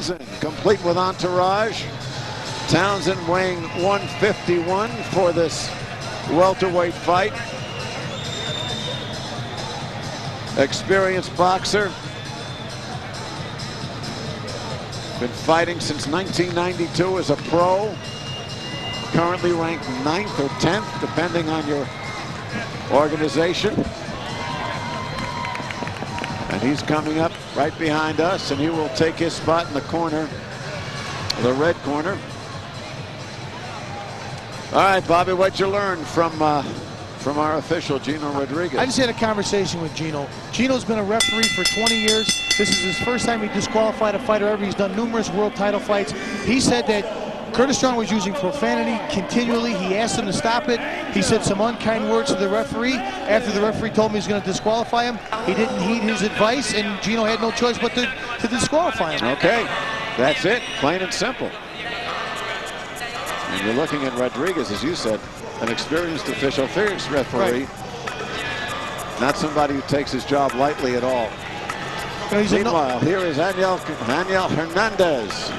Townsend, complete with entourage. Townsend weighing 151 for this welterweight fight. Experienced boxer. Been fighting since 1992 as a pro. Currently ranked 9th or 10th, depending on your organization. And he's coming up right behind us, and he will take his spot in the corner, the red corner. All right, Bobby, what'd you learn from our official, Gino Rodriguez? I just had a conversation with Gino. Gino's been a referee for 20 years. This is his first time he disqualified a fighter ever. He's done numerous world title fights. He said that Curtis Strong was using profanity continually. He asked him to stop it. He said some unkind words to the referee. After the referee told him he was going to disqualify him, he didn't heed his advice, and Gino had no choice but to disqualify him. Okay, that's it, plain and simple. And you're looking at Rodriguez, as you said, an experienced official, fierce referee. Right. Not somebody who takes his job lightly at all. Meanwhile, here is Angel Hernandez.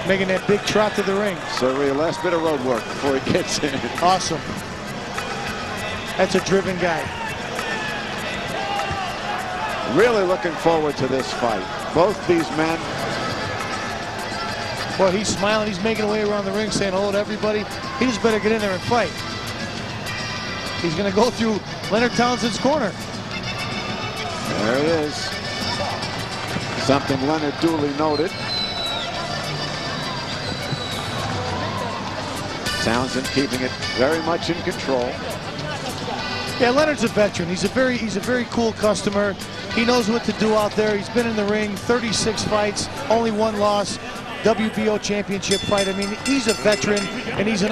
Making that big trot to the ring. So a last bit of road work before he gets in. Awesome. That's a driven guy. Really looking forward to this fight. Both these men. Well, he's smiling. He's making way around the ring saying hello to everybody. He just better get in there and fight. He's going to go through Leonard Townsend's corner. There it is. Something Leonard duly noted. Townsend keeping it very much in control. Yeah, Leonard's a veteran. He's a very cool customer. He knows what to do out there. He's been in the ring, 36 fights, only 1 loss. WBO championship fight. I mean, he's a veteran, and he's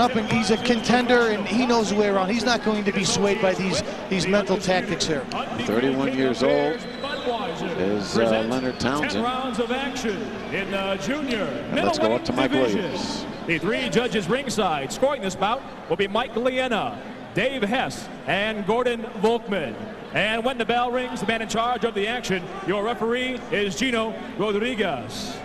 a contender, and he knows the way around. He's not going to be swayed by these mental tactics here. 31 years old is Leonard Townsend. 10 rounds of action in junior. And let's go up to Mike Williams. The 3 judges ringside scoring this bout will be Mike Liena, Dave Hess, and Gordon Volkman. And when the bell rings, the man in charge of the action, your referee, is Gino Rodriguez.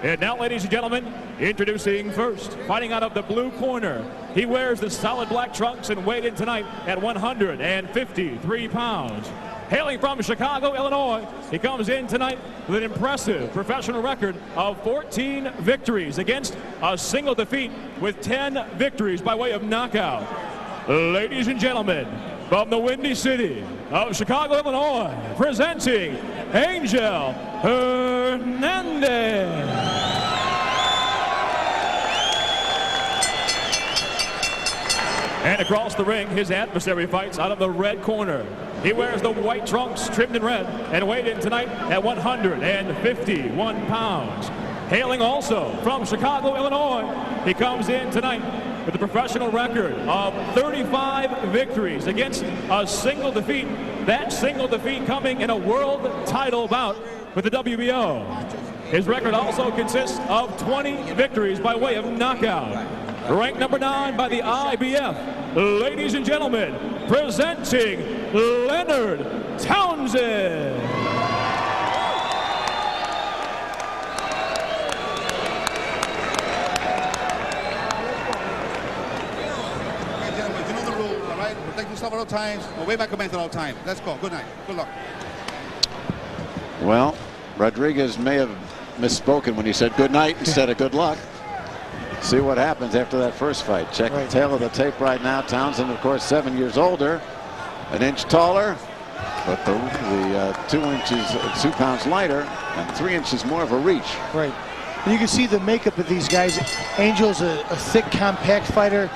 And now, ladies and gentlemen, introducing first, fighting out of the blue corner. He wears the solid black trunks and weighed in tonight at 153 pounds. Hailing from Chicago, Illinois, he comes in tonight with an impressive professional record of 14 victories against a single defeat with 10 victories by way of knockout. Ladies and gentlemen, from the Windy City of Chicago, Illinois, presenting Angel Hernandez. And across the ring, his adversary fights out of the red corner. He wears the white trunks trimmed in red and weighed in tonight at 151 pounds. Hailing also from Chicago, Illinois, he comes in tonight with a professional record of 35 victories against a single defeat. That single defeat coming in a world title bout with the WBO. His record also consists of 20 victories by way of knockout. Ranked number 9 by the IBF. Ladies and gentlemen, presenting Leonard Townsend. Protect yourself at all times. Obey my commands at all times. Let's go. Good night. Good luck. Well, Rodriguez may have misspoken when he said good night instead of good luck. See what happens after that first fight. Check the tail of the tape right now. Townsend, of course, 7 years older, an inch taller, but the 2 pounds lighter and 3 inches more of a reach. Right. And you can see the makeup of these guys. Angel's a thick, compact fighter.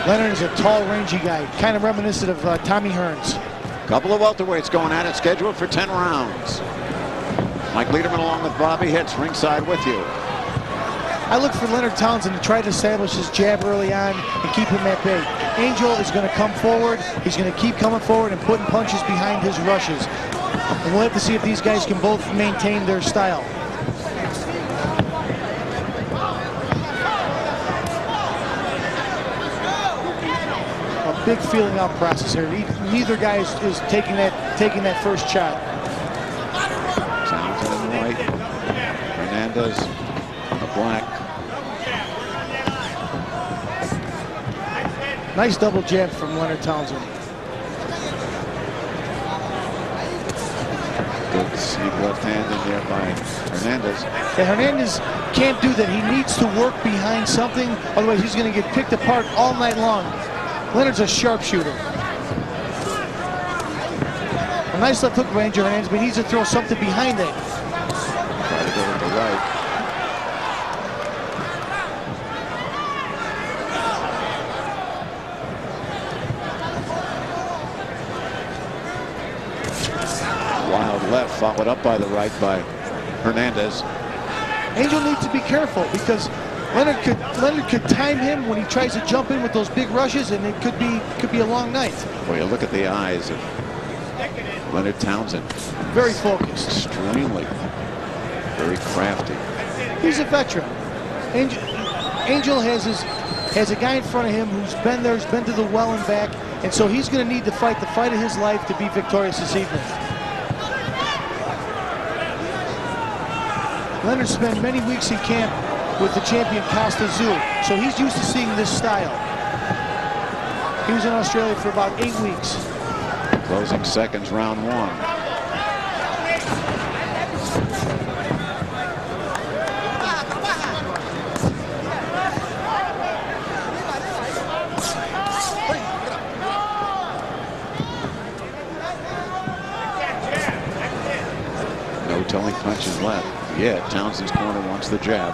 Leonard is a tall, rangy guy, kind of reminiscent of Tommy Hearns. Couple of welterweights going at it, scheduled for 10 rounds. Mike Lederman along with Bobby Hitz, ringside with you. I look for Leonard Townsend to try to establish his jab early on and keep him at bay. Angel is going to come forward. He's going to keep coming forward and putting punches behind his rushes. And we'll have to see if these guys can both maintain their style. A big feeling out process here. Neither guy is taking that first shot. Townsend in white. Hernandez, the black. Nice double jab from Leonard Townsend. Good sneak left hand in there by Hernandez. Yeah, Hernandez can't do that. He needs to work behind something, otherwise he's going to get picked apart all night long. Leonard's a sharpshooter. A nice left hook by Hernandez, but he needs to throw something behind that. Try to go with the right. Wild left, followed up by the right by Hernandez. Angel needs to be careful because Leonard could time him when he tries to jump in with those big rushes, and it could be a long night. Boy, you look at the eyes of Leonard Townsend. Very focused. Extremely. Very crafty. He's a veteran. Angel has a guy in front of him who's been there, who's been to the well and back, and so he's going to need to fight the fight of his life to be victorious this evening. Leonard spent many weeks in camp with the champion Costa Zoo, so he's used to seeing this style. He was in Australia for about 8 weeks. Closing seconds, round one. No telling punches left. Yeah, Townsend's corner wants the jab.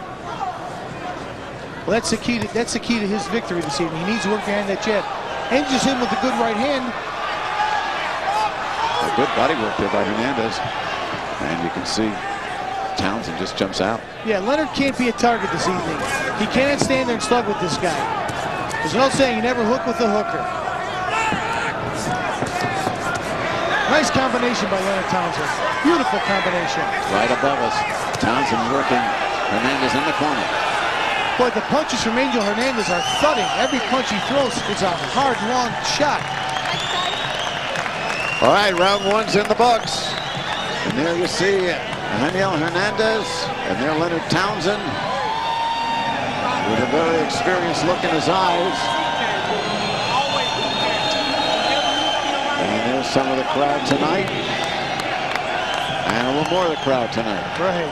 Well, that's the key to his victory this evening. He needs to work behind that jab. Angel's in with a good right hand. A good body work there by Hernandez. And you can see Townsend just jumps out. Yeah, Leonard can't be a target this evening. He can't stand there and slug with this guy. There's no saying you never hook with the hooker. Nice combination by Leonard Townsend. Beautiful combination. Right above us. Townsend working Hernandez in the corner. Boy, the punches from Angel Hernandez are thudding. Every punch he throws is a hard, long shot. All right, round one's in the books. And there you see Angel Hernandez and there Leonard Townsend with a very experienced look in his eyes. And there's some of the crowd tonight. And a little more of the crowd tonight. Right.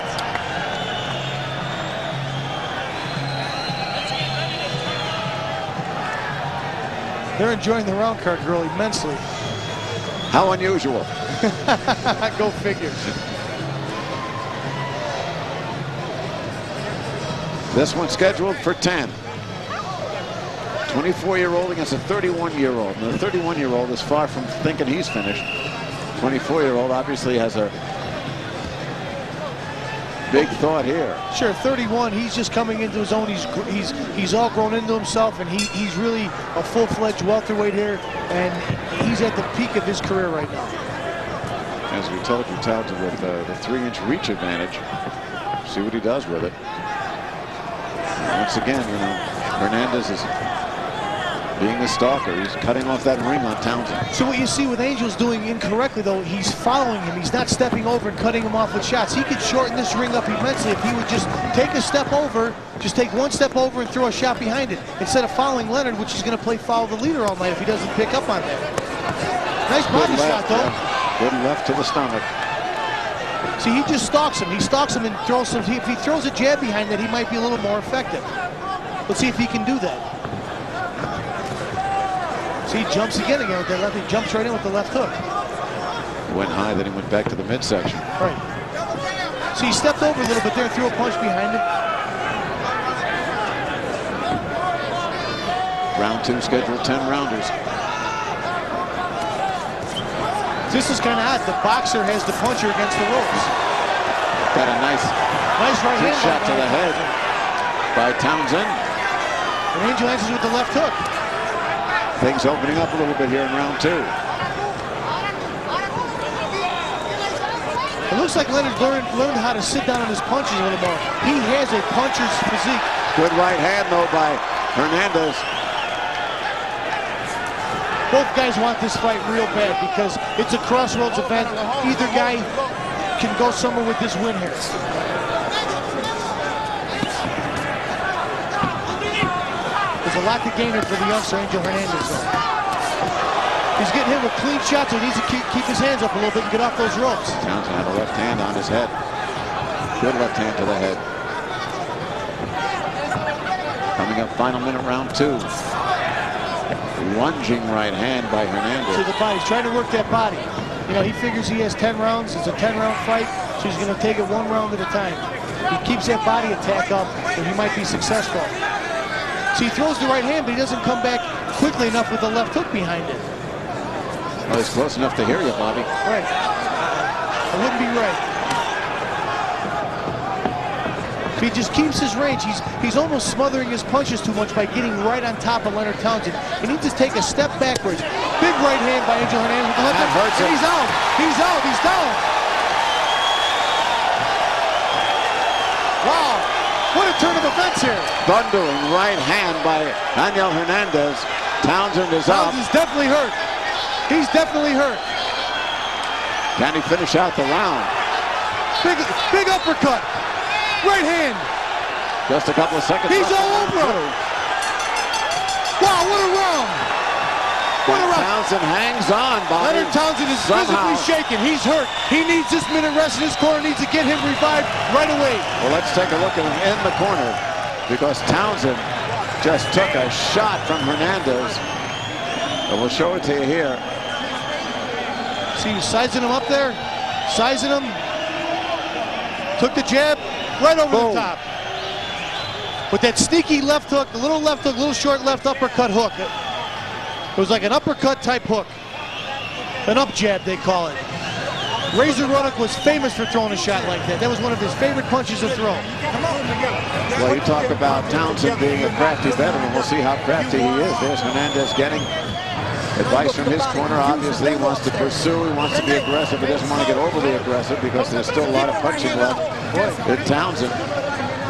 They're enjoying the round card girl immensely. How unusual. Go figure. This one's scheduled for 10. 24-year-old against a 31-year-old. And the 31-year-old is far from thinking he's finished. 24-year-old obviously has a big thought here. Sure, 31, he's just coming into his own. He's all grown into himself, and he's really a full-fledged welterweight here, and he's at the peak of his career right now. As we told you, Townsend with the 3-inch reach advantage. See what he does with it. And once again, you know, Hernandez is being the stalker. He's cutting off that ring on Townsend. So what you see with Angel's doing incorrectly, though, he's following him. He's not stepping over and cutting him off with shots. He could shorten this ring up immensely if he would just take a step over, just take one step over and throw a shot behind it, instead of following Leonard, which is going to play follow the leader all night if he doesn't pick up on that. Nice body shot, though. Yeah. Good left to the stomach. See, he just stalks him. He stalks him and throws some. If he throws a jab behind that, he might be a little more effective. Let's see if he can do that. See, he jumps again with that left. He jumps right in with the left hook. He went high, then he went back to the midsection. Right. See, he stepped over a little bit there and threw a punch behind it. Round two scheduled 10 rounders. This is kind of odd. The boxer has the puncher against the ropes. Got a nice right hand shot to the head by Townsend. And Angel answers with the left hook. Things opening up a little bit here in round two. It looks like Leonard learned how to sit down on his punches a little more. He has a puncher's physique. Good right hand, though, by Hernandez. Both guys want this fight real bad because it's a crossroads event. Either guy can go somewhere with this win here. There's a lot to gain here for the youngster, Angel Hernandez, though. He's getting hit with clean shots, so he needs to keep his hands up a little bit and get off those ropes. Townsend had a left hand on his head. Good left hand to the head. Coming up, final minute, round 2. Lunging right hand by Hernandez. To the body. He's trying to work that body. You know, he figures he has 10 rounds. It's a 10-round fight, so he's going to take it 1 round at a time. He keeps that body attack up, and he might be successful. So he throws the right hand, but he doesn't come back quickly enough with the left hook behind it. Well, he's close enough to hear you, Bobby. Right. It wouldn't be right. If he just keeps his range, he's almost smothering his punches too much by getting right on top of Leonard Townsend. He needs to take a step backwards. Big right hand by Angel Hernandez with the left hand. And he's out. He's out. He's down. Wow. What a turn of events here. Thundering right hand by Angel Hernandez. Townsend is up. Townsend's definitely hurt. He's definitely hurt. Can he finish out the round? Big uppercut. Right hand. Just a couple of seconds. He's all over him. Wow, what a round. What a round. Townsend hangs on, Bobby. Leonard Townsend is Somehow. physically shaken. He's hurt. He needs this minute rest in his corner. Needs to get him revived right away. Well, let's take a look at him in the corner, because Townsend just took a shot from Hernandez. And we'll show it to you here. See, he's sizing him up there. Sizing him. Took the jab. Right over Boom. the top. With that sneaky left hook, a little short left uppercut hook. It was like an uppercut type hook. An up jab, they call it. Razor Ruddock was famous for throwing a shot like that. That was one of his favorite punches to throw. Well, you talk about Townsend being a crafty veteran. We'll see how crafty he is. There's Hernandez getting advice from his corner. Obviously, he wants to pursue. He wants to be aggressive. He doesn't want to get overly aggressive because there's still a lot of punching left in Townsend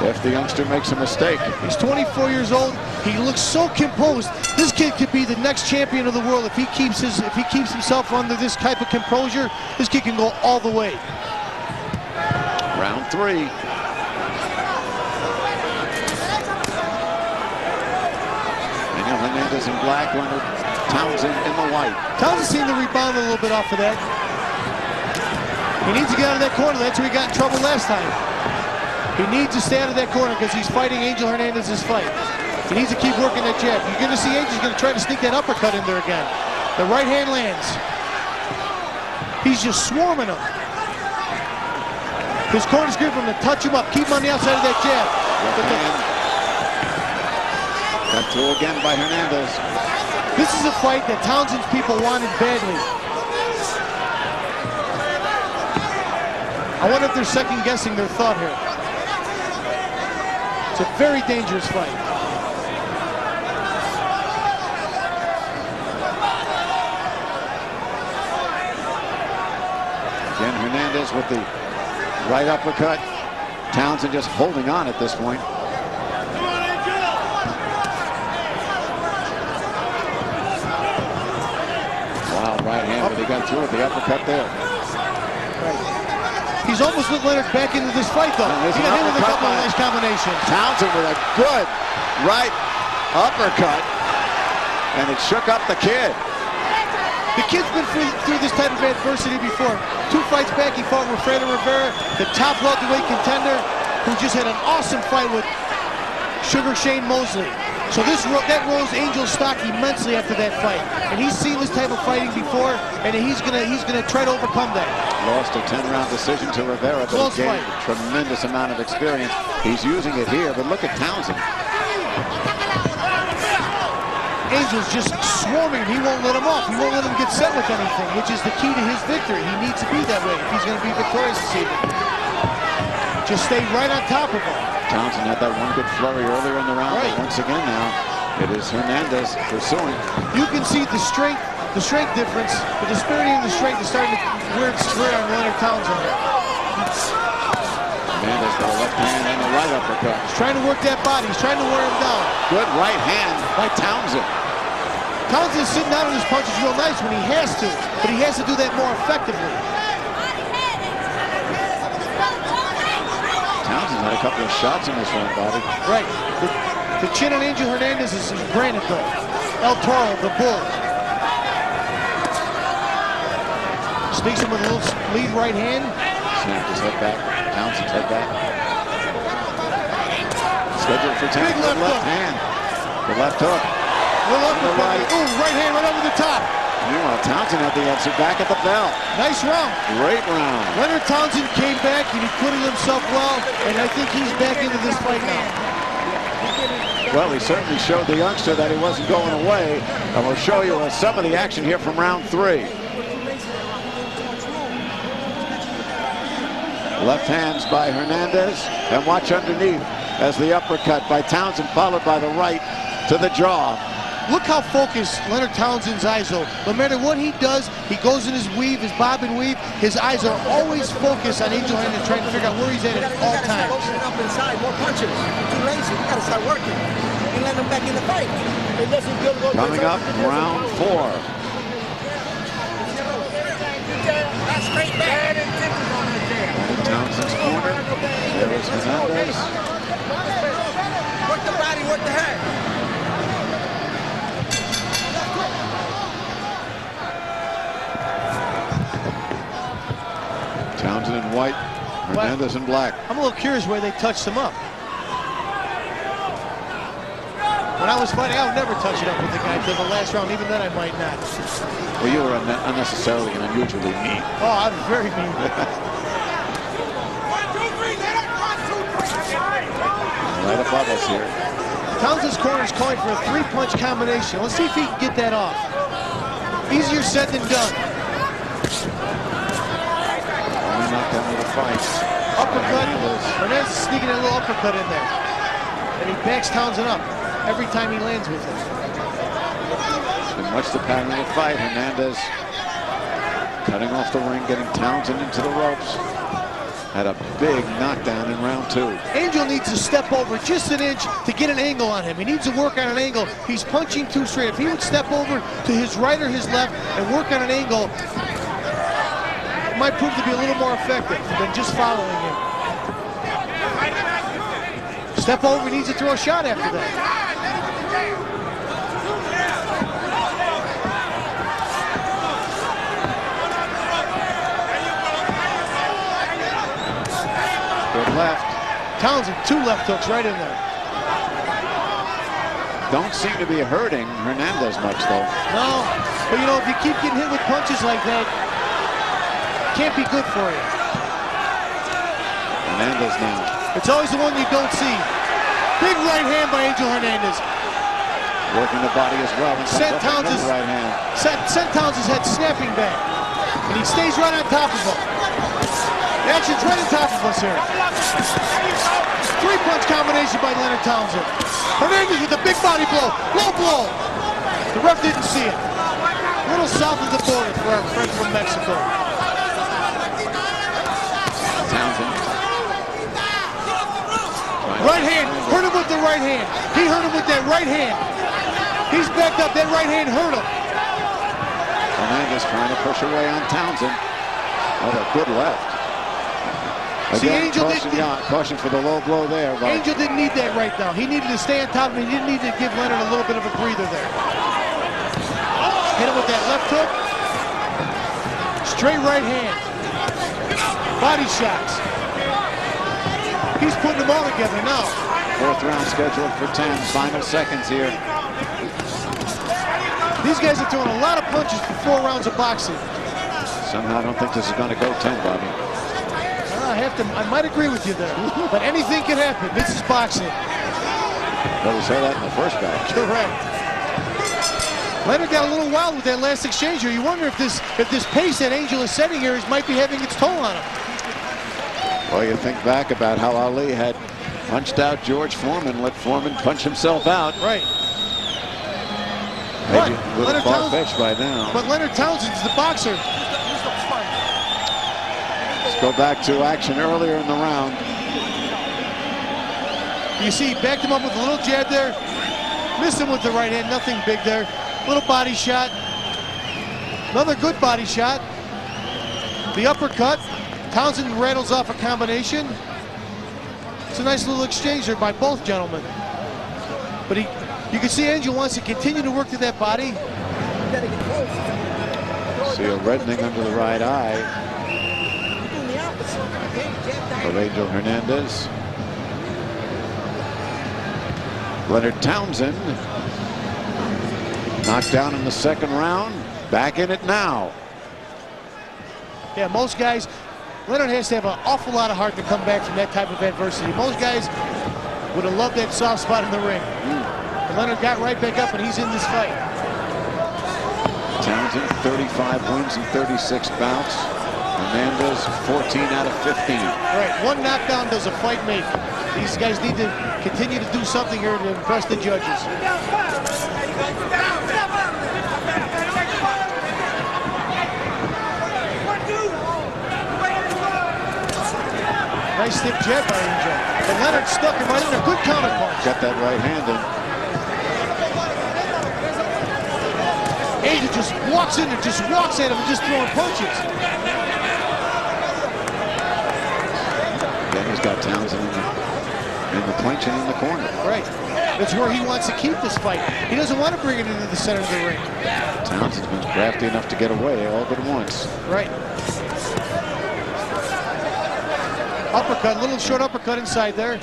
if the youngster makes a mistake. He's 24 years old. He looks so composed. This kid could be the next champion of the world if he keeps himself under this type of composure. This kid can go all the way. Round 3. Angel Hernandez in black, Leonard Townsend in the white. Townsend seemed to rebound a little bit off of that. He needs to get out of that corner. That's where he got in trouble last time. He needs to stay out of that corner because he's fighting Angel Hernandez's fight. He needs to keep working that jab. You're going to see Angel's going to try to sneak that uppercut in there again. The right hand lands. He's just swarming him. His corner's good for him to touch him up. Keep him on the outside of that jab. Got through again by Hernandez. This is a fight that Townsend's people wanted badly. I wonder if they're second-guessing their thought here. It's a very dangerous fight. Again, Hernandez with the right uppercut. Townsend just holding on at this point. Wow, right hand, but he got through with the uppercut there. He's almost with Leonard back into this fight, though. He got hit with a couple of nice combinations. Townsend with a good right uppercut, and it shook up the kid. The kid's been through this type of adversity before. 2 fights back, he fought with Fredo Rivera, the top welterweight contender, who just had an awesome fight with Sugar Shane Mosley. So that rose Angel's stock immensely after that fight, and he's seen this type of fighting before, and he's gonna try to overcome that. Lost a 10-round decision to Rivera, but he gained a tremendous amount of experience. He's using it here, but look at Townsend. Angel's just swarming him. He won't let him off. He won't let him get set with anything, which is the key to his victory. He needs to be that way if he's going to be victorious this evening. Just stay right on top of him. Townsend had that one good flurry earlier in the round, right. But once again now, it is Hernandez pursuing. You can see the strength difference, the disparity in the strength is starting to wear its square on Leonard Townsend. Hernandez got a left hand and a right uppercut. He's trying to work that body. He's trying to wear him down. Good right hand by Townsend. Townsend's sitting down on his punches real nice when he has to, but he has to do that more effectively. Townsend had a couple of shots in this round, Bobby. Right. The chin on Angel Hernandez is granite though. El Toro, the bull. Sneaks him with a little lead right hand. Snapped his head back. Townsend's head back. Scheduled for 10. Big left hook. hand. The left hook. Little uppercut. Ooh, right hand right over the top. Meanwhile, Townsend had the answer back at the bell. Nice round. Great round. Leonard Townsend came back and he put it himself well, and I think he's back into this fight now. Well, he certainly showed the youngster that he wasn't going away, and we'll show you some of the action here from round 3. Left hands by Hernandez, and watch underneath as the uppercut by Townsend followed by the right to the jaw. Look how focused Leonard Townsend's eyes are. No matter what he does, he goes in his weave, his bob and weave. His eyes are always focused on Angel Hernandez, trying to figure out where he's at all times. Up inside, more punches. You're too lazy. You gotta start working. You let him back in the fight. It doesn't feel good. Coming up, round 4. Straight back. Townsend's corner. There is Hernandez. Work the body, work the head. Townsend in white, Hernandez in black. I'm a little curious where they touched him up. When I was fighting, I would never touch it up with the guy until the last round. Even then, I might not. Well, you were unnecessarily and unusually mean. Oh, I was very mean. Right above us here. Townsend's corner is calling for a 3-punch combination. Let's see if he can get that off. Easier said than done. Only knockdown of the fight. Uppercut. Hernandez is sneaking a little uppercut in there. And he backs Townsend up every time he lands with it. It's been much the pattern of the fight. Hernandez cutting off the ring, getting Townsend into the ropes. Had a big knockdown in round 2. Angel needs to step over just an inch to get an angle on him. He needs to work on an angle. He's punching too straight. If he would step over to his right or his left and work on an angle, it might prove to be a little more effective than just following him. Step over, he needs to throw a shot after that. Left. Townsend, 2 left hooks right in there. Don't seem to be hurting Hernandez much, though. No, but you know, if you keep getting hit with punches like that, can't be good for you. Hernandez now. It's always the one you don't see. Big right hand by Angel Hernandez. Working the body as well. Sent Townsend's right hand. Sent Townsend's head snapping back. And he stays right on top of him. The action's right on top of us here. 3-punch combination by Leonard Townsend. Hernandez with a big body blow. Low blow. The ref didn't see it. A little south of the border for our friend from Mexico. Townsend. Right hand. Hurt him with the right hand. He hurt him with that right hand. He's backed up. That right hand hurt him. Hernandez trying to push away on Townsend. Oh, a good left. See, Again, Angel caution for the low blow there. Angel didn't need that right now. He needed to stay on top of him. He didn't need to give Leonard a little bit of a breather there. Hit him with that left hook. Straight right hand. Body shots. He's putting them all together now. 4th round scheduled for 10. Final seconds here. These guys are throwing a lot of punches for 4 rounds of boxing. Somehow I don't think this is going to go 10, Bobby. I might agree with you there, but anything can happen. This is boxing. Well, we saw that in the first batch. Correct. Leonard got a little wild with that last exchange here. You wonder if this pace that Angel is setting here might be having its toll on him. Well, you think back about how Ali had punched out George Foreman, let Foreman punch himself out. Right. Maybe a little far-fetched by now. But Leonard Townsend's the boxer. Let's go back to action earlier in the round. You see, he backed him up with a little jab there. Missed him with the right hand, nothing big there. Little body shot. Another good body shot. The uppercut. Townsend rattles off a combination. It's a nice little exchange there by both gentlemen. But you can see Angel wants to continue to work to that body. See a reddening under the right eye of Angel Hernandez. Leonard Townsend knocked down in the second round. Back in it now. Yeah, most guys, Leonard has to have an awful lot of heart to come back from that type of adversity. Most guys would have loved that soft spot in the ring. But Leonard got right back up, and he's in this fight. Townsend, 35 wins and 36 bouts. Hernandez, 14 out of 15. Right, one knockdown does a fight make. These guys need to continue to do something here to impress the judges. Nice stiff jab by Angel. And Leonard stuck him right in a good counter punch. Got that right hand in. Angel just walks in and just walks at him and just throwing punches. Then he's got Townsend in the clinch and in the corner. Right. That's where he wants to keep this fight. He doesn't want to bring it into the center of the ring. Townsend's been crafty enough to get away all but once. Right. Uppercut, little short uppercut inside there.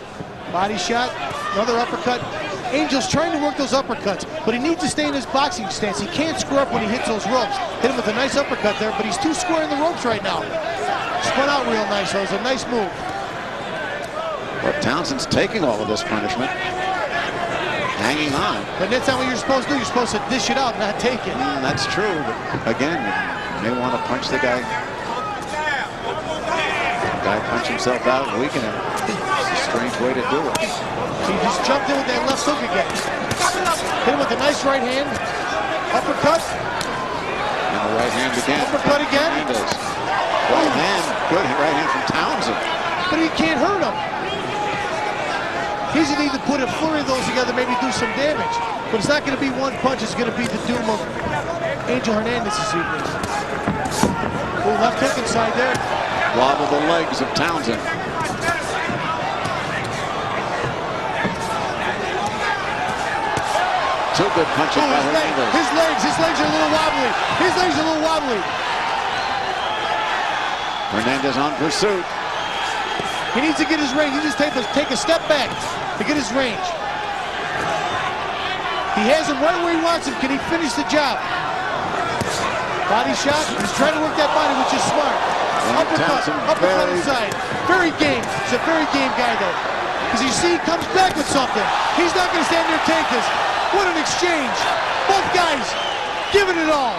Body shot, another uppercut. Angel's trying to work those uppercuts, but he needs to stay in his boxing stance. He can't screw up when he hits those ropes. Hit him with a nice uppercut there, but he's too square in the ropes right now. Spun out real nice, so it was a nice move. But Townsend's taking all of this punishment. Hanging on. But that's not what you're supposed to do. You're supposed to dish it out, not take it. That's true, but again, you may want to punch the guy. Punch himself out, weaken him. It's a strange way to do it. He just jumped in with that left hook again. Hit him with a nice right hand. Uppercut. And the right hand again. Uppercut again. Hernandez. Right hand. Good right hand from Townsend. But he can't hurt him. He's going to need to put a flurry of those together, maybe do some damage. But it's not going to be one punch. It's going to be the doom of Angel Hernandez this evening. Oh, left hook inside there. Wobble the legs of Townsend. Two good punches by Hernandez. His legs are a little wobbly. His legs are a little wobbly. Hernandez on pursuit. He needs to get his range. He just take a step back to get his range. He has him right where he wants him. Can he finish the job? Body shot. He's trying to work that body, which is smart. Uppercut inside. Very game. He's a very game guy, though. Because you see, he comes back with something. He's not going to stand there and take this. What an exchange. Both guys giving it all.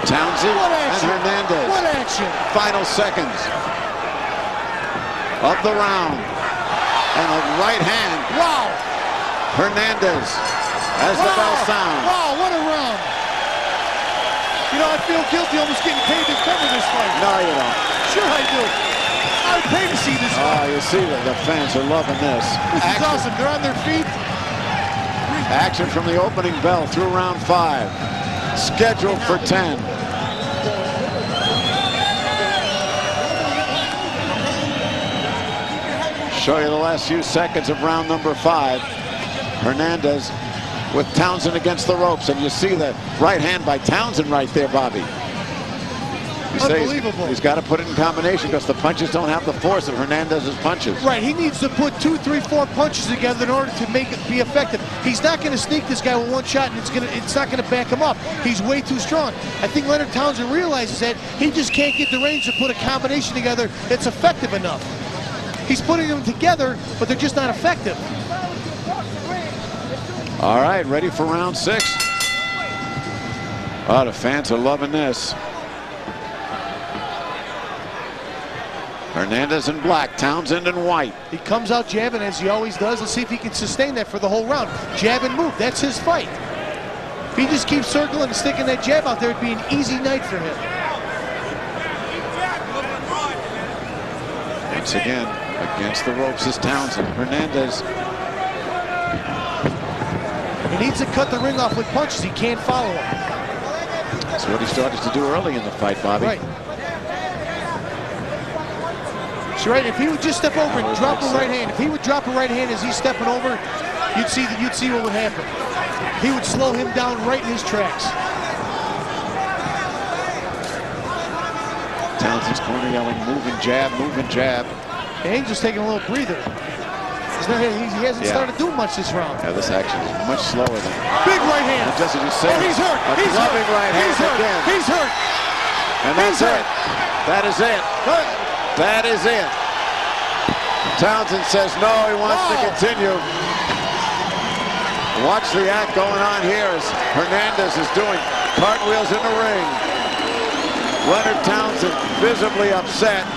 Townsend and Hernandez. What action. Final seconds of the round. And a right hand. Wow. Hernandez as the bell sounds. Wow, what a round. You know, I feel guilty almost getting paid to cover this fight. No, you don't. Sure I do. I would pay to see this fight. Oh, you see that the fans are loving this. This is awesome. They're on their feet. Action from the opening bell through round 5. Scheduled for 10. Show you the last few seconds of round number 5. Hernandez with Townsend against the ropes, and you see the right hand by Townsend right there, Bobby. You say Unbelievable. he's got to put it in combination because the punches don't have the force of Hernandez's punches. Right, he needs to put 2, 3, 4 punches together in order to make it be effective. He's not going to sneak this guy with one shot, and it's not going to back him up. He's way too strong. I think Leonard Townsend realizes that he just can't get the range to put a combination together that's effective enough. He's putting them together, but they're just not effective. All right, ready for round 6. Oh, the fans are loving this. Hernandez in black, Townsend in white. He comes out jabbing as he always does. Let's see if he can sustain that for the whole round. Jab and move, that's his fight. If he just keeps circling and sticking that jab out there, it'd be an easy night for him. Once again, against the ropes is Townsend. Hernandez. He needs to cut the ring off with punches. He can't follow him. That's what he started to do early in the fight, Bobby. Right. See, right, if he would just step over and drop a right hand, if he would drop a right hand as he's stepping over, you'd see what would happen. He would slow him down right in his tracks. Townsend's corner yelling, moving jab, moving jab. Angel's taking a little breather. He hasn't started doing much this round. Yeah, this action is much slower than. Big right hand. And just as you say, he's hurt. He's hurt. Right hand again. He's hurt. And that's it. That is it. That is it. Townsend says no, he wants to continue. Watch the act going on here as Hernandez is doing cartwheels in the ring. Leonard Townsend visibly upset.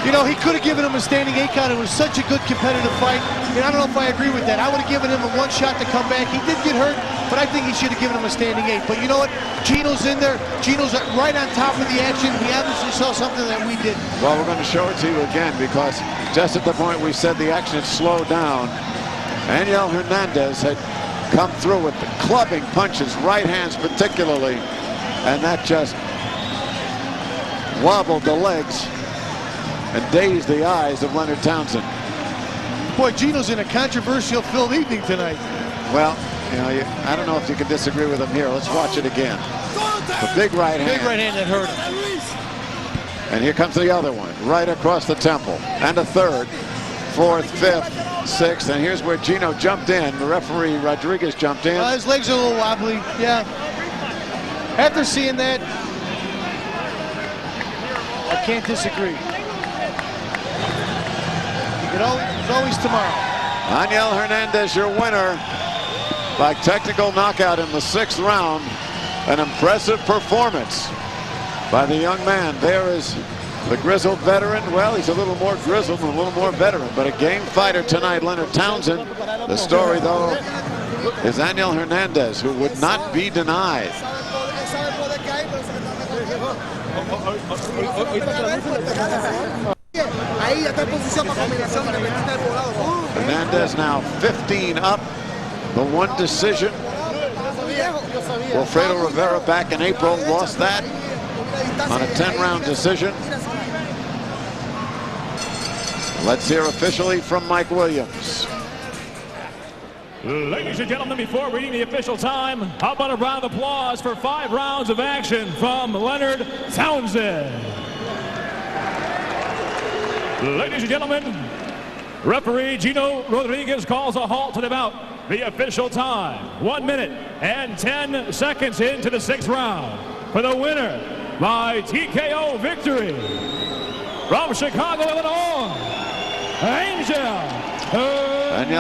You know, he could have given him a standing 8 count. It was such a good competitive fight. And I don't know if I agree with that. I would have given him a 1 shot to come back. He did get hurt, but I think he should have given him a standing 8. But you know what? Gino's in there. Gino's right on top of the action. He obviously saw something that we didn't. Well, we're going to show it to you again because just at the point we said the action had slowed down, Angel Hernandez had come through with the clubbing punches, right hands particularly, and that just wobbled the legs and dazed the eyes of Leonard Townsend. Boy, Gino's in a controversial-filled evening tonight. Well, you know, I don't know if you can disagree with him here. Let's watch it again. The big right hand. Big right hand that hurt him. And here comes the other one, right across the temple. And a third, fourth, fifth, sixth. And here's where Gino jumped in. The referee, Rodriguez, jumped in. His legs are a little wobbly, yeah. After seeing that, I can't disagree. It's always tomorrow. Angel Hernandez, your winner by technical knockout in the 6th round. An impressive performance by the young man. There is the grizzled veteran. Well, he's a little more grizzled and a little more veteran, but a game fighter tonight, Leonard Townsend. The story, though, is Angel Hernandez, who would not be denied. Hernandez now 15 up, the 1 decision. Wilfredo Rivera back in April lost that on a 10-round decision. Let's hear officially from Mike Williams. Ladies and gentlemen, before reading the official time, how about a round of applause for 5 rounds of action from Leonard Townsend. Ladies and gentlemen, referee Gino Rodriguez calls a halt to the bout. The official time, 1 minute and 10 seconds into the 6th round. For the winner by TKO victory from Chicago, Illinois, Angel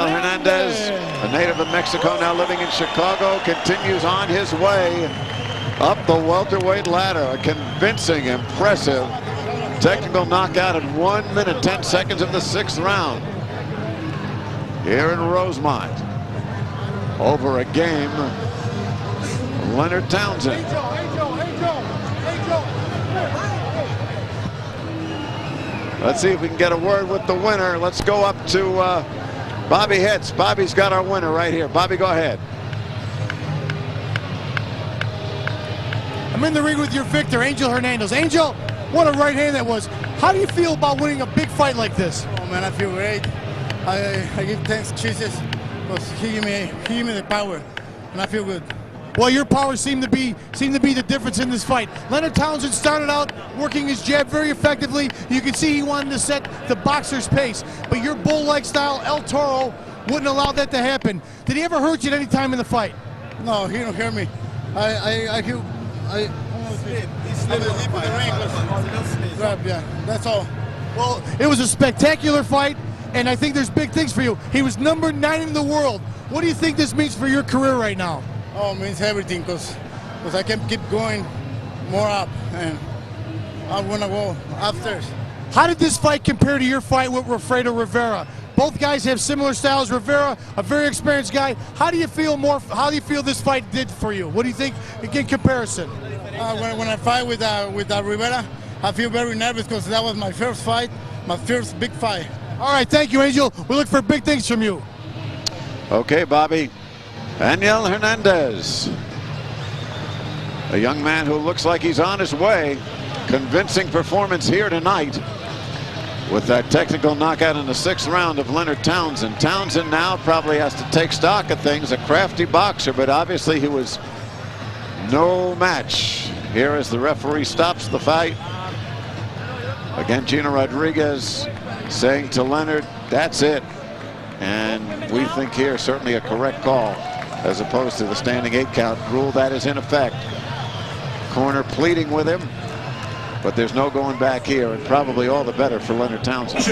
Hernandez, a native of Mexico, now living in Chicago, continues on his way up the welterweight ladder. A convincing, impressive technical knockout in 1 minute 10 seconds of the 6th round here in Rosemont. Over a game, Leonard Townsend. Let's see if we can get a word with the winner. Let's go up to Bobby Hitz. Bobby's got our winner right here. Bobby, go ahead. I'm in the ring with your victor, Angel Hernandez. Angel, what a right hand that was. How do you feel about winning a big fight like this? Oh man, I feel great. I give thanks to Jesus because he gave me the power, and I feel good. Well, your power seemed to be the difference in this fight. Leonard Townsend started out working his jab very effectively. You can see he wanted to set the boxer's pace, but your bull-like style, El Toro, wouldn't allow that to happen. Did he ever hurt you at any time in the fight? No, he don't hurt me. I yeah, that's all. Well, it was a spectacular fight, and I think there's big things for you. He was number 9 in the world. What do you think this means for your career right now? Oh, it means everything because I can keep going more up, and I want to go upstairs. How did this fight compare to your fight with Wilfredo Rivera? Both guys have similar styles. Rivera, a very experienced guy. How do you feel this fight did for you? What do you think in comparison? When I fight with Rivera, I feel very nervous because that was my first fight, my first big fight. All right, thank you, Angel. We look for big things from you. Okay, Bobby. Angel Hernandez, a young man who looks like he's on his way. Convincing performance here tonight. with that technical knockout in the 6th round of Leonard Townsend. Townsend now probably has to take stock of things. A crafty boxer, but obviously he was no match. Here as the referee stops the fight. Again, Gino Rodriguez saying to Leonard, that's it. And we think here certainly a correct call as opposed to the standing 8 count rule that is in effect. Corner pleading with him, but there's no going back here, and probably all the better for Leonard Townsend.